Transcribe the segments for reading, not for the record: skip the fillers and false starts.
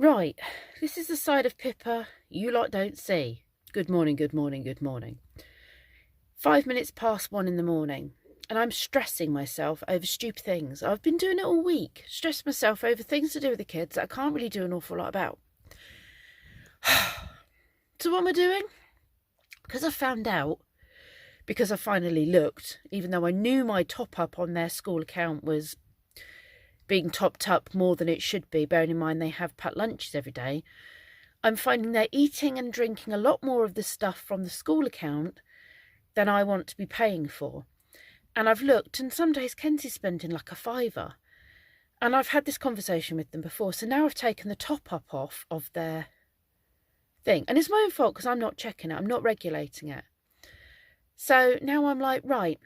Right, this is the side of Pippa you lot don't see. Good morning, good morning, good morning. 5 minutes past 1 in the morning, and I'm stressing myself over stupid things. I've been doing it all week, stressing myself over things to do with the kids that I can't really do an awful lot about. So what am I doing? Because I found out, because I finally looked, even though I knew my top up on their school account was being topped up more than it should be, bearing in mind they have packed lunches every day, I'm finding they're eating and drinking a lot more of the stuff from the school account than I want to be paying for. And I've looked, and some days Kenzie's spending like a £5. And I've had this conversation with them before, so now I've taken the top up off of their thing. And it's my own fault because I'm not checking it, I'm not regulating it. So now I'm like, right,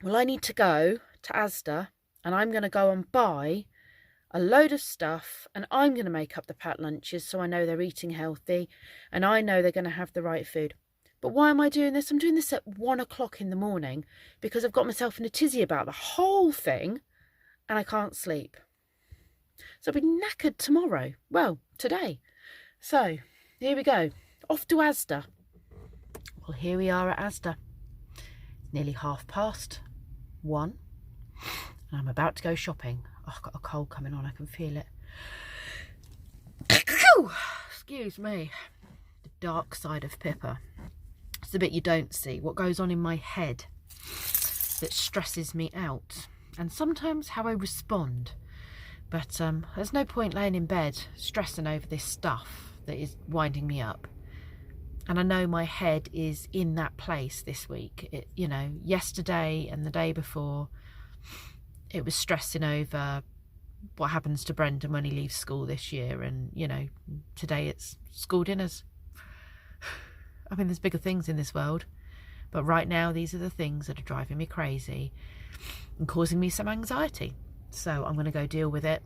well, I need to go to Asda, and I'm going to go and buy a load of stuff, and I'm going to make up the packed lunches so I know they're eating healthy and I know they're going to have the right food. But why am I doing this? I'm doing this at 1 o'clock in the morning because I've got myself in a tizzy about the whole thing and I can't sleep. So I'll be knackered tomorrow. Well, today. So here we go. Off to Asda. Well, here we are at Asda. It's nearly 1:30. And I'm about to go shopping. Oh, I've got a cold coming on, I can feel it. Excuse me. The dark side of Pippa. It's the bit you don't see, what goes on in my head that stresses me out. And sometimes how I respond. But there's no point laying in bed stressing over this stuff that is winding me up. And I know my head is in that place this week. Yesterday and the day before, it was stressing over what happens to Brendan when he leaves school this year. And, today it's school dinners. I mean, there's bigger things in this world. But right now, these are the things that are driving me crazy and causing me some anxiety. So I'm going to go deal with it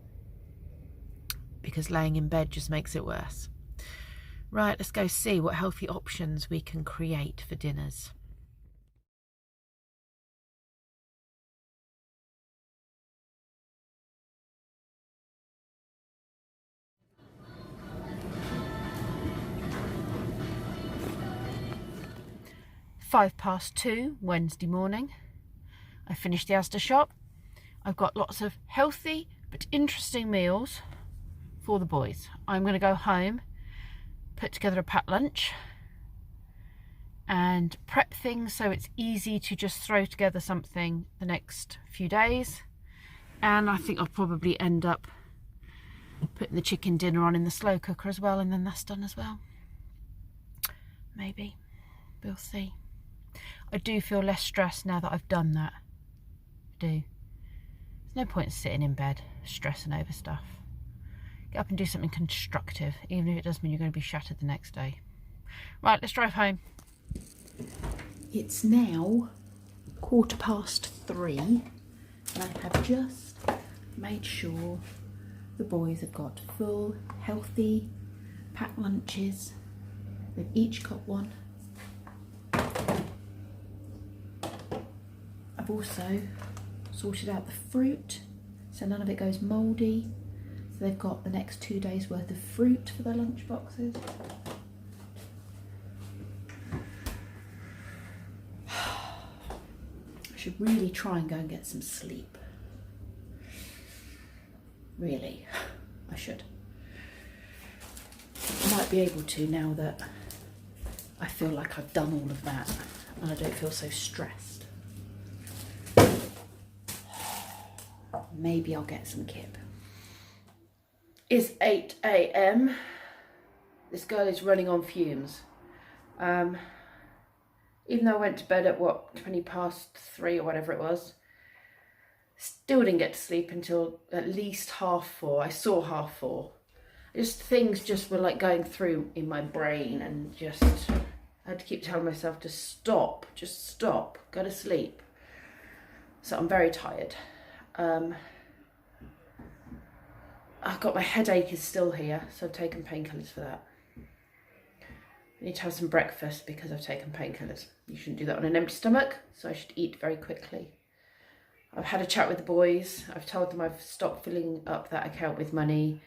because laying in bed just makes it worse. Right, let's go see what healthy options we can create for dinners. Five past 2, Wednesday morning. I finished the Asda shop. I've got lots of healthy but interesting meals for the boys. I'm going to go home, put together a packed lunch and prep things so it's easy to just throw together something the next few days. And I think I'll probably end up putting the chicken dinner on in the slow cooker as well, and then that's done as well. Maybe. We'll see. I do feel less stressed now that I've done that. I do. There's no point in sitting in bed stressing over stuff. Get up and do something constructive, even if it does mean you're going to be shattered the next day. Right, let's drive home. It's now 3:15, and I have just made sure the boys have got full, healthy, packed lunches. They've each got one. I've also sorted out the fruit so none of it goes mouldy. So they've got the next 2 days worth of fruit for their lunch boxes. I should really try and go and get some sleep. Really, I should. I might be able to now that I feel like I've done all of that and I don't feel so stressed. Maybe I'll get some kip. It's 8 AM. This girl is running on fumes. Even though I went to bed at 3:20 or whatever it was, still didn't get to sleep until at least 4:30. I saw 4:30. Things just were like going through in my brain, and I had to keep telling myself to stop, just stop, go to sleep. So I'm very tired. I've got my headache is still here, so I've taken painkillers for that. I need to have some breakfast because I've taken painkillers. You shouldn't do that on an empty stomach, so I should eat very quickly. I've had a chat with the boys. I've told them I've stopped filling up that account with money.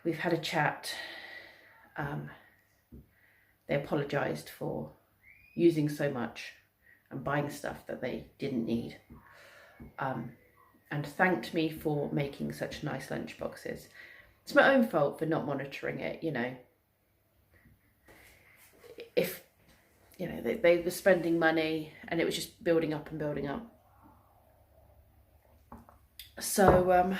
we've had a chat. They apologised for using so much and buying stuff that they didn't need, and thanked me for making such nice lunch boxes. It's my own fault for not monitoring it, you know. If, you know, they were spending money and it was just building up and building up. So,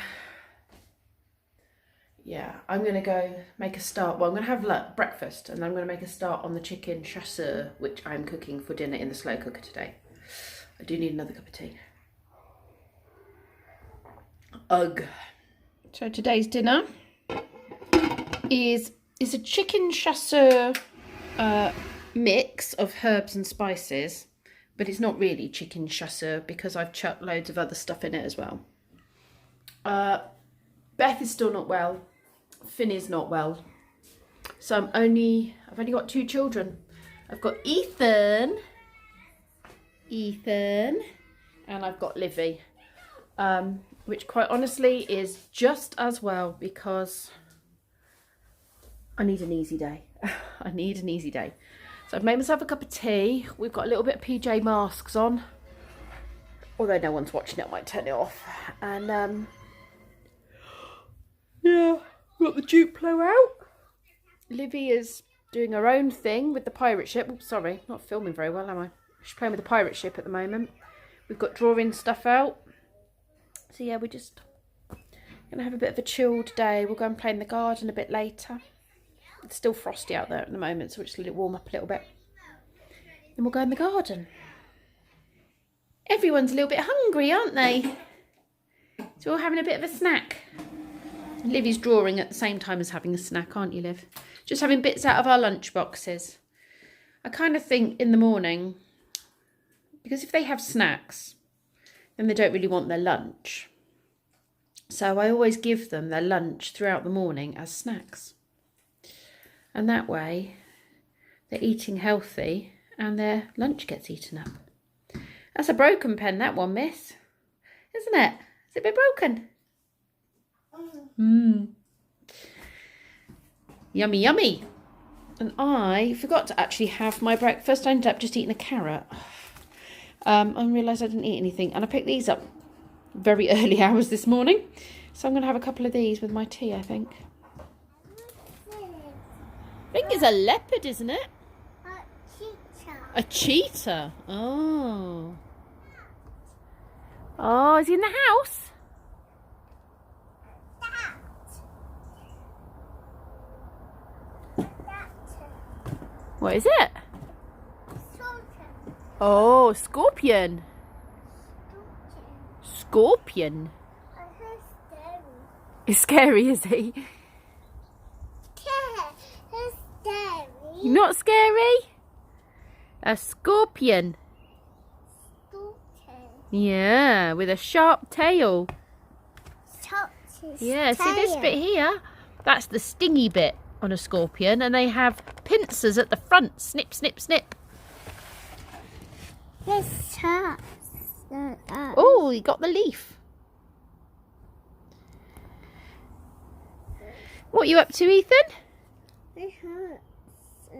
yeah, I'm going to go make a start. Well, I'm going to have breakfast and I'm going to make a start on the chicken chasseur, which I'm cooking for dinner in the slow cooker today. I do need another cup of tea. Ugh. So today's dinner is a chicken chasseur mix of herbs and spices, but it's not really chicken chasseur because I've chucked loads of other stuff in it as well. Beth is still not well. Finn is not well. So I've only got 2 children. I've got Ethan, and I've got Livy, which quite honestly is just as well because I need an easy day. I need an easy day. So I've made myself a cup of tea. We've got a little bit of PJ Masks on, although no one's watching it, I might turn it off. And yeah, got the Duplo out. Livy is doing her own thing with the pirate ship. Oh, sorry, not filming very well, am I? She's playing with the pirate ship at the moment. We've got drawing stuff out. So yeah, we're just gonna have a bit of a chilled day. We'll go and play in the garden a bit later. It's still frosty out there at the moment, so we'll just let it warm up a little bit. Then we'll go in the garden. Everyone's a little bit hungry, aren't they? So we're having a bit of a snack. Livy's drawing at the same time as having a snack, aren't you, Liv? Just having bits out of our lunch boxes. I kind of think in the morning, because if they have snacks, then they don't really want their lunch. So I always give them their lunch throughout the morning as snacks. And that way, they're eating healthy and their lunch gets eaten up. That's a broken pen, that one, miss. Isn't it? Is it a bit broken? Yummy, yummy. And I forgot to actually have my breakfast. I ended up just eating a carrot. I realised I didn't eat anything. And I picked these up very early hours this morning. So I'm going to have a couple of these with my tea, I think. I think it's a leopard, isn't it? A cheetah. A cheetah? Oh. Oh, is he in the house? What is it? Oh, scorpion. Scorpion. He's scary, is he? He's scary. You're not scary? A scorpion. Yeah, with a sharp tail. Yeah, see this bit here? That's the stingy bit on a scorpion, and they have pincers at the front. Snip, snip, snip. Oh, he got the leaf. What are you up to, Ethan? It hurts.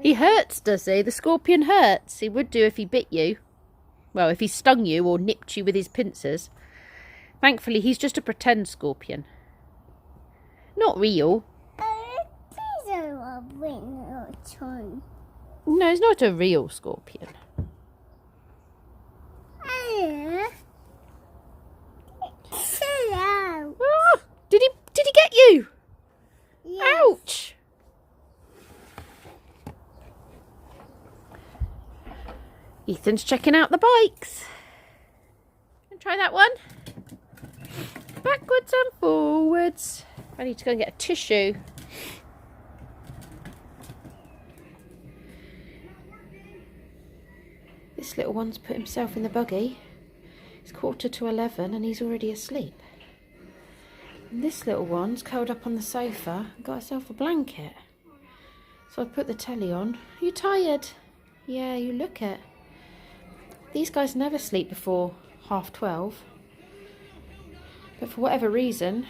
He hurts, does he? The scorpion hurts. He would do if he bit you. Well, if he stung you or nipped you with his pincers. Thankfully, he's just a pretend scorpion. Not real. No, it's not a real scorpion. Oh, did he get you? Yes. Ouch! Ethan's checking out the bikes. Try that one. Backwards and forwards. I need to go and get a tissue. This little one's put himself in the buggy. It's 11:15 and he's already asleep. And this little one's curled up on the sofa and got herself a blanket. So I put the telly on. Are you tired? Yeah, you look it. These guys never sleep before 12:30. But for whatever reason,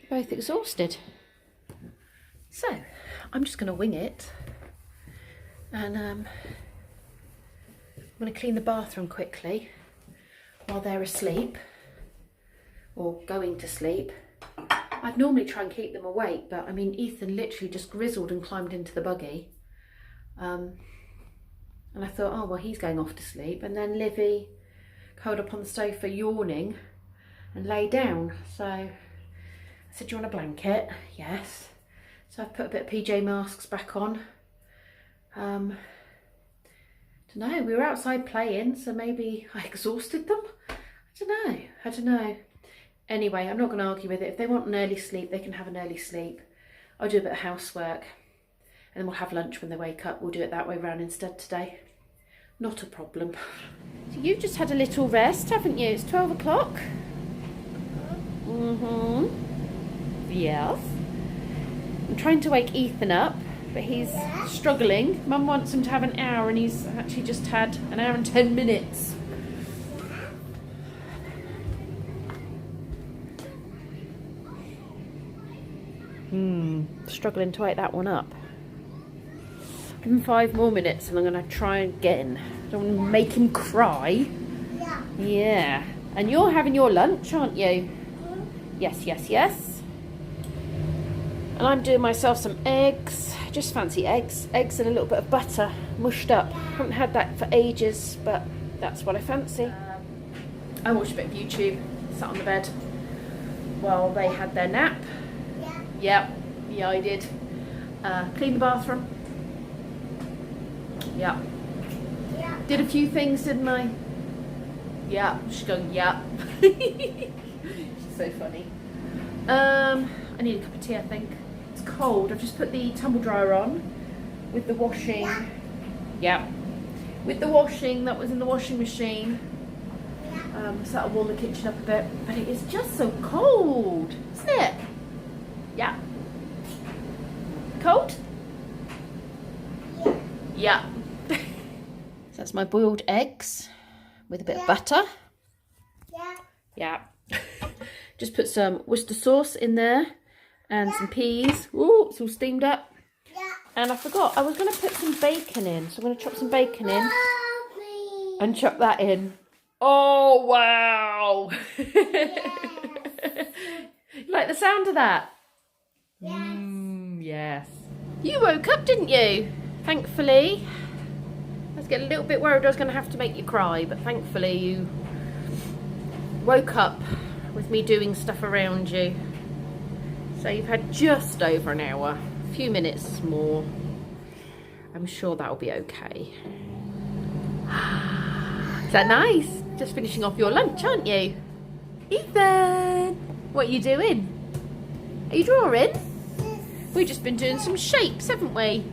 they're both exhausted. So I'm just going to wing it, and I'm going to clean the bathroom quickly while they're asleep or going to sleep. I'd normally try and keep them awake, but I mean, Ethan literally just grizzled and climbed into the buggy. And I thought, oh, well, he's going off to sleep. And then Livy curled up on the sofa yawning and lay down. So I said, do you want a blanket? Yes. So I've put a bit of PJ masks back on. Don't know, we were outside playing, so maybe I exhausted them. I don't know. Anyway, I'm not going to argue with it. If they want an early sleep, they can have an early sleep. I'll do a bit of housework, and then we'll have lunch when they wake up. We'll do it that way round instead today. Not a problem. So you've just had a little rest, haven't you? It's 12 o'clock. Yes. I'm trying to wake Ethan up, but he's struggling. Mum wants him to have an hour, and he's actually just had an hour and 10 minutes. Struggling to wake that one up. Give him 5 more minutes and I'm going to try again. Don't want to make him cry. Yeah. And you're having your lunch, aren't you? Yes. And I'm doing myself some eggs. Just fancy eggs. Eggs and a little bit of butter, mushed up. Haven't had that for ages, but that's what I fancy. I watched a bit of YouTube, sat on the bed while they had their nap. Yeah, I did. Cleaned the bathroom. Yeah. Did a few things, didn't I? Yeah, she's going, yeah. She's so funny. I need a cup of tea, I think. It's cold. I've just put the tumble dryer on with the washing. Yeah. With the washing that was in the washing machine. So that'll warm the kitchen up a bit. But it is just so cold, isn't it? Yeah. Cold? Yeah. So that's my boiled eggs with a bit of butter. Yeah. Just put some Worcester sauce in there and some peas. Ooh, it's all steamed up. And I forgot, I was going to put some bacon in. So I'm going to chop some bacon in and chop that in. Oh, wow. You like the sound of that? Yes. You woke up, didn't you? Thankfully. I was getting a little bit worried I was going to have to make you cry, but thankfully you woke up with me doing stuff around you. So you've had just over an hour, a few minutes more. I'm sure that'll be okay. Is that nice? Just finishing off your lunch, aren't you? Ethan! What are you doing? Are you drawing? We've just been doing some shapes, haven't we?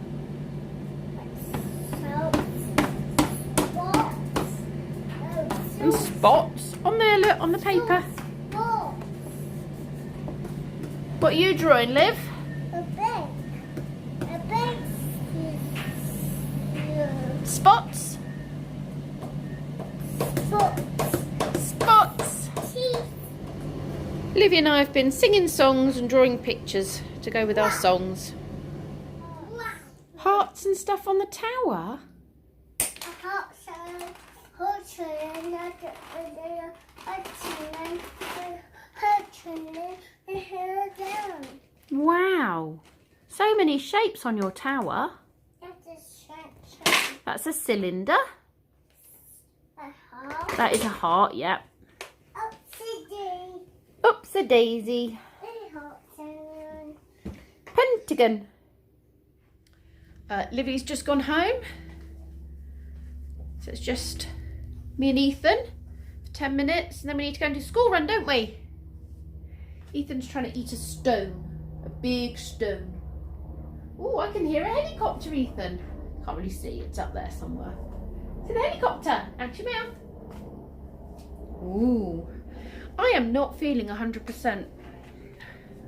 And spots on there, look, on the paper. What are you drawing, Liv? Spots? Spots. Livy and I have been singing songs and drawing pictures to go with our songs. Hearts and stuff on the tower. Wow. So many shapes on your tower. That's a cylinder. That is a heart, yep. Oopsie daisy. Pentagon. Livy's just gone home. So it's just me and Ethan for 10 minutes and then we need to go and do school run, don't we? Ethan's trying to eat a stone. A big stone. Oh, I can hear a helicopter, Ethan. Can't really see, it's up there somewhere. See the helicopter? Out your mouth. Ooh. I am not feeling 100%.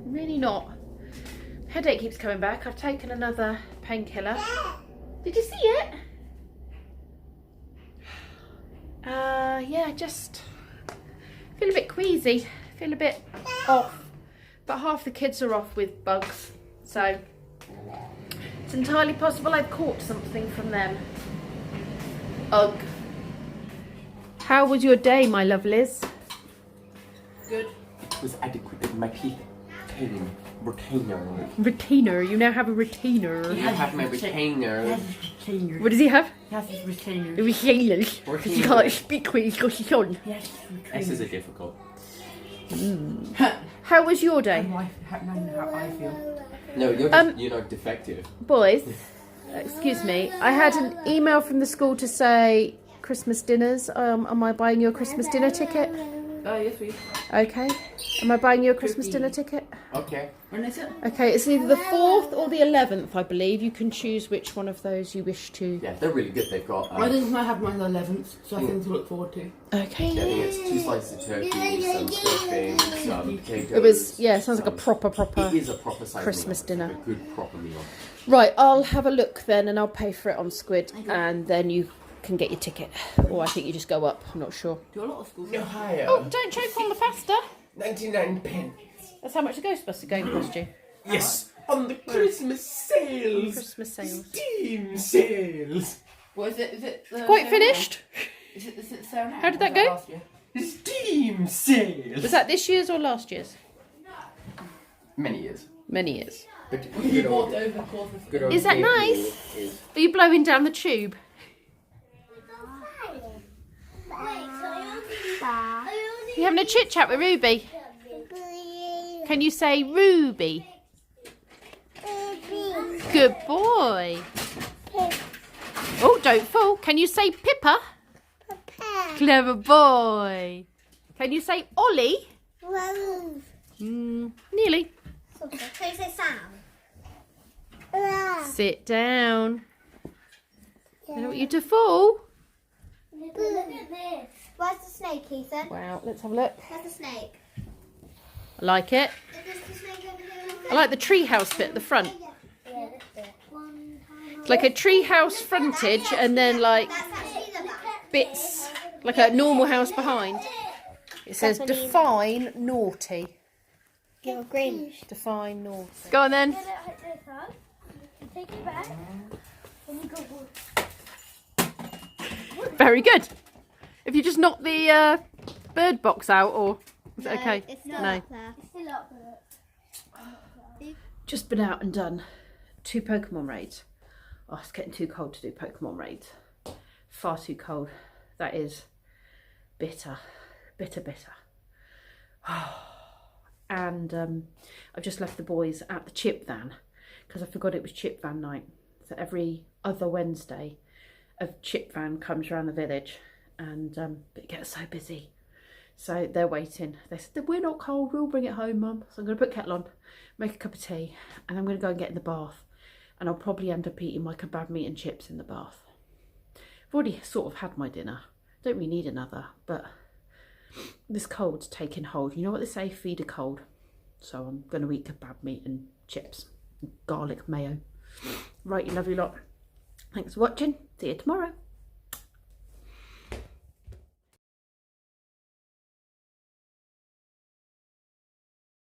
Really not. Headache keeps coming back. I've taken another painkiller. Did you see it? Yeah, just feel a bit queasy. Feel a bit off. But half the kids are off with bugs. So It's entirely possible I've caught something from them. Ugh. How was your day, my lovelies? Good. It was adequate. My teeth came. Retainer. Retainer. You now have a retainer. I have my retainer. What does he have? He has his retainer. A retainer. Because he can't speak when he's got his on. Yes, This is a difficult. How was your day? How I feel. No, you're just, you're not defective. Boys, excuse me. I had an email from the school to say Christmas dinners. Am I buying you a Christmas dinner ticket? Oh, yes, please. Okay. Am I buying you a Christmas dinner ticket? Okay. When is it? Okay, it's either the 4th or the 11th, I believe. You can choose which one of those you wish to. Yeah, they're really good. They've got. I think I have mine on the 11th, so I think to look forward to. Okay. Yeah, I think it's 2 slices of turkey, some stuffing, some potatoes. It was, yeah, it sounds like a proper It is a proper size Christmas meal. dinner. It's like a good proper meal. Right, I'll have a look then and I'll pay for it on Squid and then you can get your ticket. Or I think you just go up, I'm not sure. Do a lot of schools. No higher. Oh, don't choke on the pasta. 99 pence. That's how much a Ghostbuster game cost you. Yes, on the Christmas sales. Christmas sales. Steam sales. What is it? Is it the Quite finished. Is it the sale now? How did that Or was go? last year? Steam sales. Was that this year's or last year's? Many years. Many years. But You bought over the course of good old Is that year nice? is- Are you blowing down the tube? You having a chit chat with Ruby? Can you say Ruby? Good boy. Oh, don't fall. Can you say Pippa? Clever boy. Can you say Ollie? Nearly. Can you say Sam? Sit down. I don't want you to fall. Look at this. Where's the snake, Ethan? Wow, let's have a look. Where's the snake? I like it. Is the snake over here? I like the treehouse bit at the front. Yeah, that's it. It's like a treehouse frontage and then like That's actually the back. bits, like a normal house behind. It says define naughty. You're green. Define naughty. Go on then. Take it back. And you go. Very good. If you just knock the bird box out, or is it okay? It's still No. up there. It's still up there. Just been out and done 2 Pokemon raids. Oh, it's getting too cold to do Pokemon raids. Far too cold. That is bitter. Bitter. And I've just left the boys at the chip van because I forgot it was chip van night. So every other Wednesday a chip van comes around the village and it gets so busy. So they're waiting. They said, we're not cold, we'll bring it home, Mum. So I'm going to put kettle on, make a cup of tea, and I'm going to go and get in the bath. And I'll probably end up eating my kebab meat and chips in the bath. I've already sort of had my dinner. Don't really need another, but this cold's taking hold. You know what they say, feed a cold. So I'm going to eat kebab meat and chips, and garlic mayo. Right, you lovely lot. Thanks for watching. See you tomorrow.